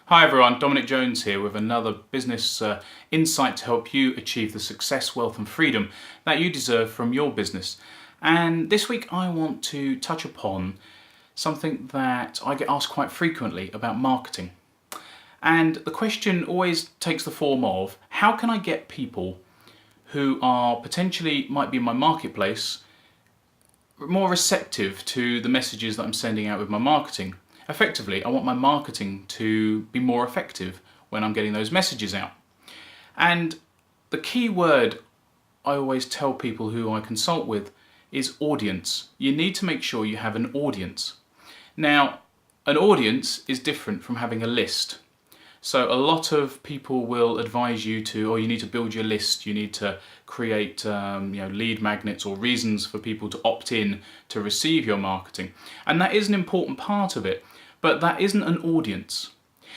Hi everyone, Dominic Jones here with another business insight to help you achieve the success, wealth and freedom that you deserve from your business. And this week I want to touch upon something that I get asked quite frequently about marketing. And the question always takes the form of, how can I get people who are potentially might be in my marketplace more receptive to the messages that I'm sending out with my marketing? Effectively, I want my marketing to be more effective when I'm getting those messages out. And the key word I always tell people who I consult with is audience. You need to make sure you have an audience. Now, an audience is different from having a list. So a lot of people will advise you to, you need to build your list, you need to create lead magnets or reasons for people to opt in to receive your marketing. And that is an important part of it, but that isn't an audience.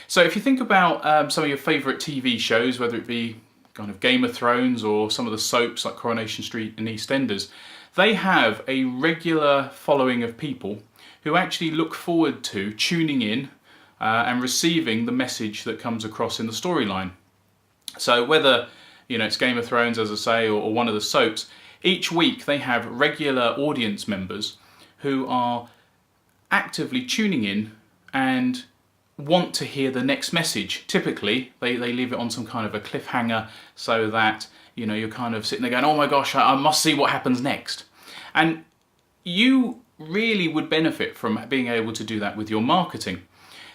So if you think about some of your favourite TV shows, whether it be kind of Game of Thrones or some of the soaps like Coronation Street and EastEnders, they have a regular following of people who actually look forward to tuning in and receiving the message that comes across in the storyline. So whether it's Game of Thrones, as I say, or one of the soaps, each week they have regular audience members who are actively tuning in and want to hear the next message. Typically, they leave it on some kind of a cliffhanger so that you're kind of sitting there going, oh my gosh, I must see what happens next. And you really would benefit from being able to do that with your marketing.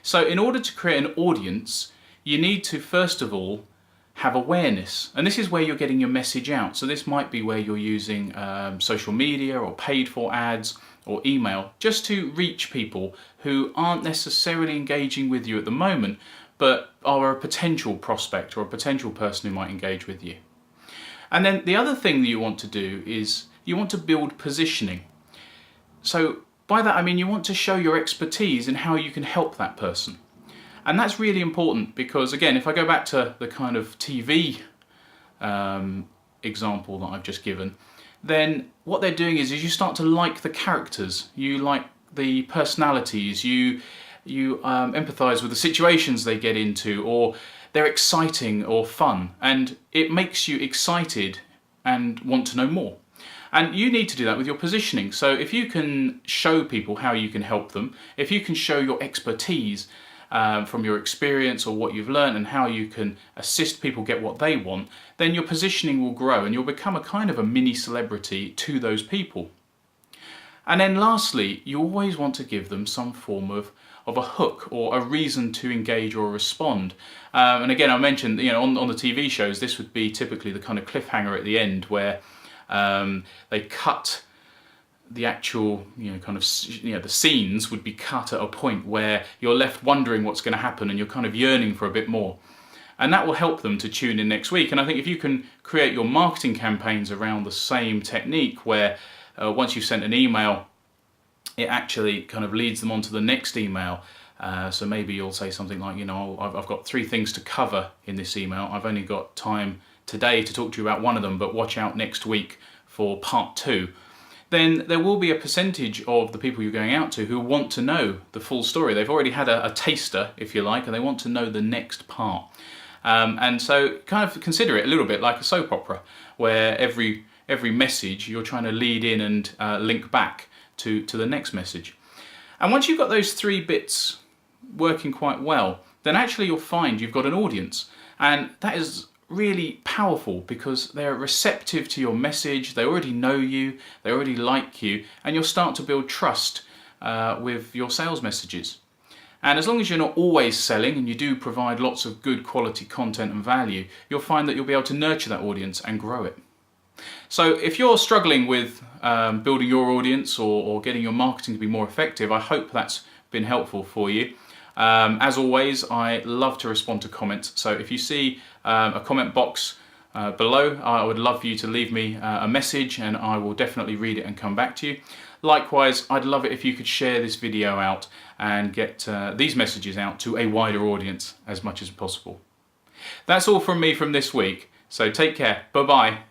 So in order to create an audience, you need to first of all have awareness. And this is where you're getting your message out. So this might be where you're using social media or paid for ads or email just to reach people who aren't necessarily engaging with you at the moment, but are a potential prospect or a potential person who might engage with you. And then the other thing that you want to do is you want to build positioning. So by that I mean you want to show your expertise in how you can help that person. And that's really important because, again, if I go back to the kind of TV example that I've just given, then what they're doing is you start to like the characters, you like the personalities, you empathise with the situations they get into, or they're exciting or fun, and it makes you excited and want to know more. And you need to do that with your positioning. So if you can show people how you can help them, if you can show your expertise from your experience or what you've learned and how you can assist people get what they want, then your positioning will grow and you'll become a kind of a mini celebrity to those people. And then lastly, you always want to give them some form of a hook or a reason to engage or respond. And again, I mentioned on the TV shows, this would be typically the kind of cliffhanger at the end where they cut the actual, the scenes would be cut at a point where you're left wondering what's going to happen and you're kind of yearning for a bit more. And that will help them to tune in next week. And I think if you can create your marketing campaigns around the same technique where once you've sent an email, it actually kind of leads them on to the next email. So maybe you'll say something like, I've got 3 things to cover in this email. I've only got time today to talk to you about one of them, but watch out next week for part 2. Then there will be a percentage of the people you're going out to who want to know the full story. They've already had a taster, if you like, and they want to know the next part. And so kind of consider it a little bit like a soap opera, where every message you're trying to lead in and link back to the next message. And once you've got those 3 bits working quite well, then actually you'll find you've got an audience. And that is really powerful because they're receptive to your message, they already know you, they already like you, and you'll start to build trust with your sales messages. And as long as you're not always selling and you do provide lots of good quality content and value, you'll find that you'll be able to nurture that audience and grow it. So if you're struggling with building your audience or getting your marketing to be more effective, I hope that's been helpful for you. As always, I love to respond to comments, so if you see a comment box below, I would love for you to leave me a message and I will definitely read it and come back to you. Likewise, I'd love it if you could share this video out and get these messages out to a wider audience as much as possible. That's all from me from this week, so take care, bye bye.